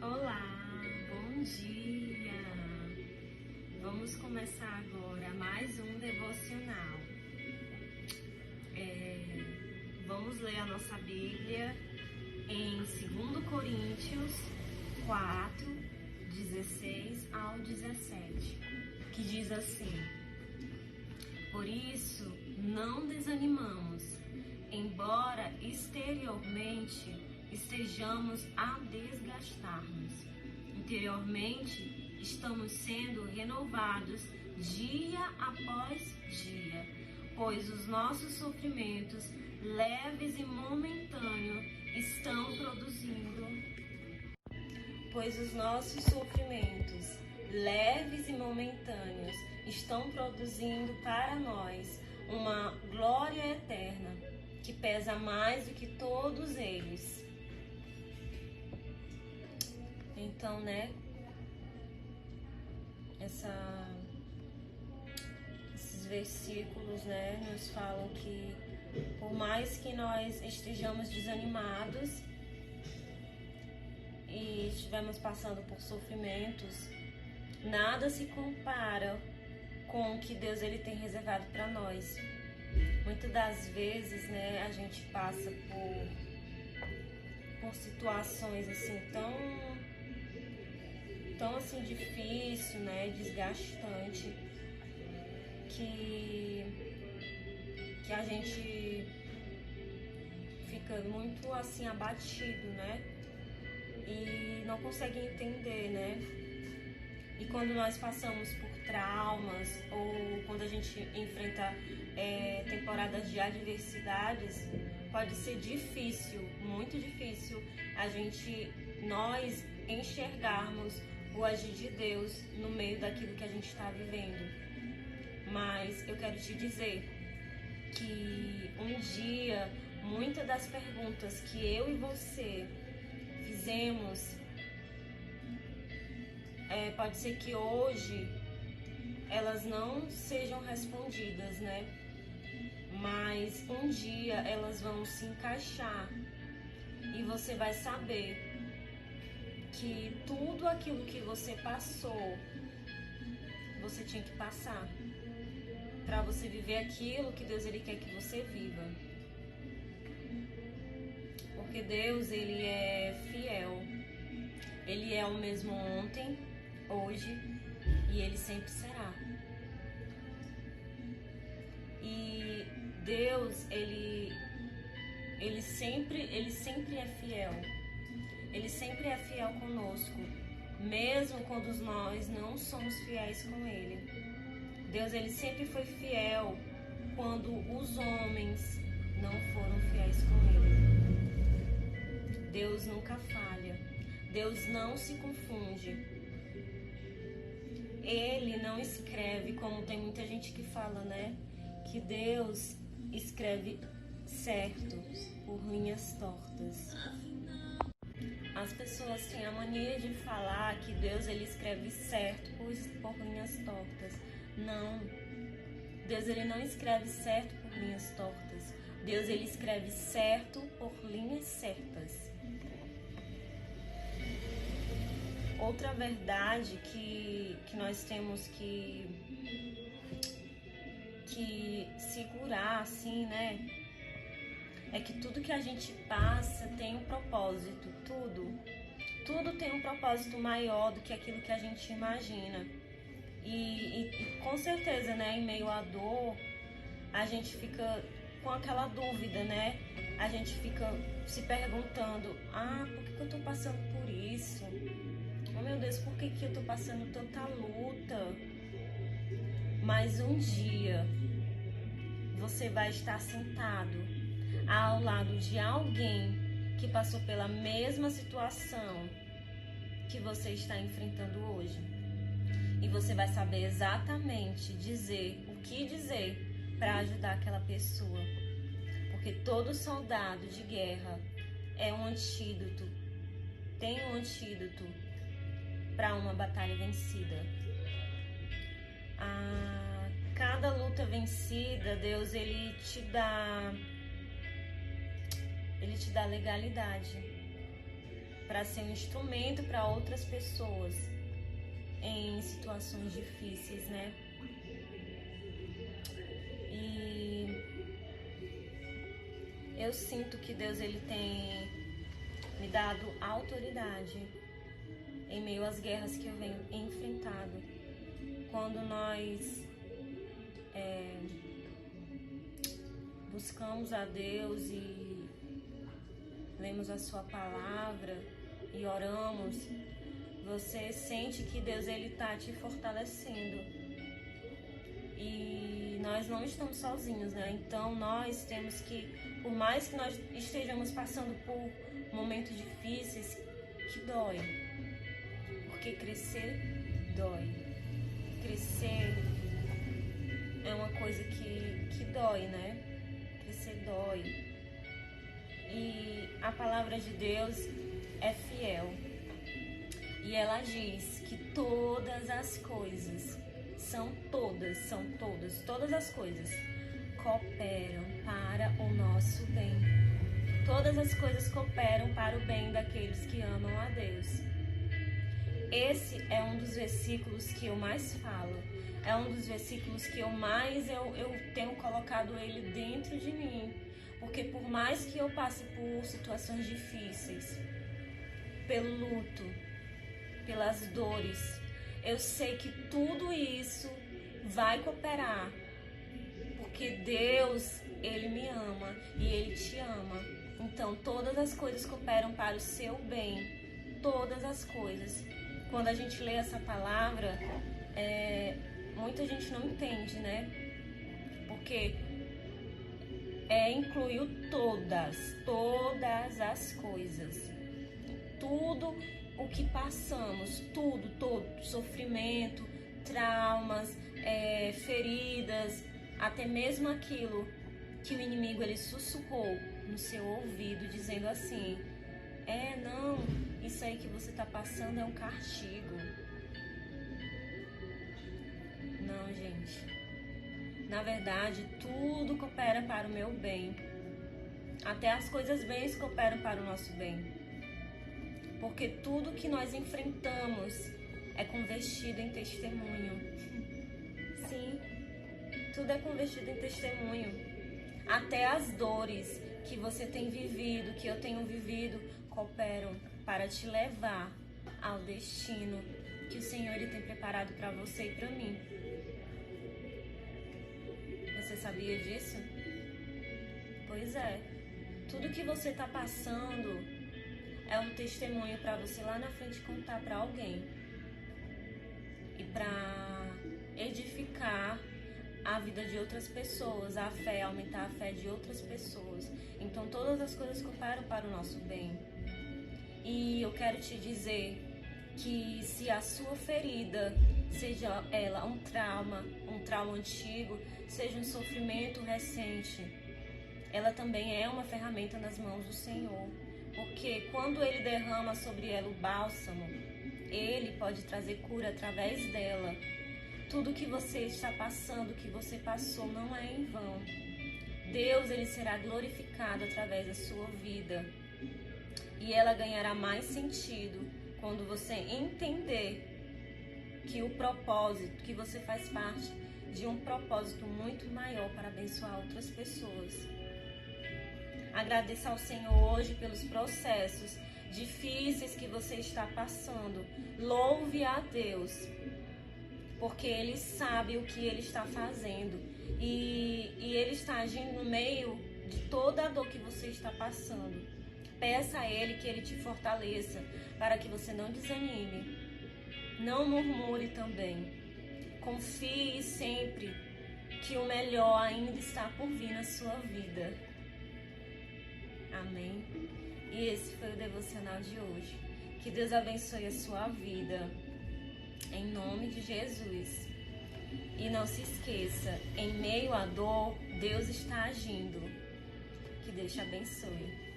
Olá, bom dia! Vamos começar agora mais um devocional. Vamos ler a nossa Bíblia em 2 Coríntios 4, 16 ao 17, que diz assim: Por isso, não desanimamos, embora exteriormente estejamos a desgastar-nos. Interiormente, estamos sendo renovados dia após dia, pois os nossos sofrimentos, leves e momentâneos, estão produzindo para nós uma glória eterna, que pesa mais do que todos eles. Então, esses versículos, nos falam que por mais que nós estejamos desanimados e estivemos passando por sofrimentos, nada se compara com o que Deus ele tem reservado para nós. Muitas das vezes, a gente passa por situações assim tão assim difícil, desgastante, que a gente fica muito assim abatido, e não consegue entender, E quando nós passamos por traumas ou quando a gente enfrenta temporadas de adversidades, pode ser difícil, muito difícil, nós enxergarmos o agir de Deus no meio daquilo que a gente está vivendo. Mas eu quero te dizer que um dia, muitas das perguntas que eu e você fizemos, pode ser que hoje elas não sejam respondidas, Mas um dia elas vão se encaixar e você vai saber que tudo aquilo que você passou, você tinha que passar para você viver aquilo que Deus ele quer que você viva. Porque Deus ele é fiel. Ele é o mesmo ontem, hoje e ele sempre será. E Deus ele sempre é fiel. Ele sempre é fiel conosco, mesmo quando nós não somos fiéis com Ele. Deus ele sempre foi fiel quando os homens não foram fiéis com Ele. Deus nunca falha. Deus não se confunde. Ele não escreve, como tem muita gente que fala, que Deus escreve certo por linhas tortas. As pessoas têm a mania de falar que Deus ele escreve certo por linhas tortas. Não. Deus ele não escreve certo por linhas tortas. Deus ele escreve certo por linhas certas. Outra verdade que nós temos que segurar assim, é que tudo que a gente passa tem um propósito, tudo tem um propósito maior do que aquilo que a gente imagina. E com certeza, em meio à dor, a gente fica com aquela dúvida, A gente fica se perguntando, por que eu tô passando por isso? Oh meu Deus, por que eu tô passando tanta luta? Mas um dia você vai estar sentado ao lado de alguém que passou pela mesma situação que você está enfrentando hoje. E você vai saber exatamente o que dizer para ajudar aquela pessoa. Porque todo soldado de guerra tem um antídoto para uma batalha vencida. Cada luta vencida, Deus ele te dá legalidade para ser um instrumento para outras pessoas em situações difíceis, né? E eu sinto que Deus ele tem me dado autoridade em meio às guerras que eu venho enfrentado. Quando nós buscamos a Deus e lemos a sua palavra e oramos, você sente que Deus ele está te fortalecendo. E nós não estamos sozinhos, né? Então nós temos que, por mais que nós estejamos passando por momentos difíceis, que dói. Porque crescer dói. Crescer é uma coisa que dói, né? Crescer dói. E a palavra de Deus é fiel. E ela diz que todas as coisas, todas as coisas cooperam para o nosso bem. Todas as coisas cooperam para o bem daqueles que amam a Deus. Esse é um dos versículos que eu mais falo. É um dos versículos que eu tenho colocado ele dentro de mim. Porque por mais que eu passe por situações difíceis, pelo luto, pelas dores, eu sei que tudo isso vai cooperar. Porque Deus, ele me ama e ele te ama. Então todas as coisas cooperam para o seu bem. Todas as coisas. Quando a gente lê essa palavra, muita gente não entende, né? Porque incluiu todas as coisas. Tudo o que passamos, todo sofrimento, traumas, feridas, até mesmo aquilo que o inimigo ele sussurrou no seu ouvido, dizendo assim: não, isso aí que você está passando é um castigo. Não, gente. Na verdade, tudo coopera para o meu bem. Até as coisas bens cooperam para o nosso bem. Porque tudo que nós enfrentamos é convertido em testemunho. Sim, tudo é convertido em testemunho. Até as dores que você tem vivido, que eu tenho vivido, cooperam para te levar ao destino que o Senhor ele tem preparado para você e para mim. Você sabia disso? Pois é. Tudo que você está passando é um testemunho para você lá na frente contar para alguém. E para edificar a vida de outras pessoas, a fé, aumentar a fé de outras pessoas. Então todas as coisas cooperam para o nosso bem. E eu quero te dizer que se a sua ferida, seja ela um trauma antigo, seja um sofrimento recente, ela também é uma ferramenta nas mãos do Senhor. Porque quando Ele derrama sobre ela o bálsamo, Ele pode trazer cura através dela. Tudo que você está passando, que você passou, não é em vão. Deus ele será glorificado através da sua vida. E ela ganhará mais sentido quando você entender que o propósito, que você faz parte de um propósito muito maior para abençoar outras pessoas. Agradeça ao Senhor hoje pelos processos difíceis que você está passando. Louve a Deus, porque Ele sabe o que Ele está fazendo e Ele está agindo no meio de toda a dor que você está passando. Peça a Ele que Ele te fortaleça, para que você não desanime. Não murmure também. Confie sempre que o melhor ainda está por vir na sua vida. Amém? E esse foi o devocional de hoje. Que Deus abençoe a sua vida. Em nome de Jesus. E não se esqueça, em meio à dor, Deus está agindo. Que Deus te abençoe.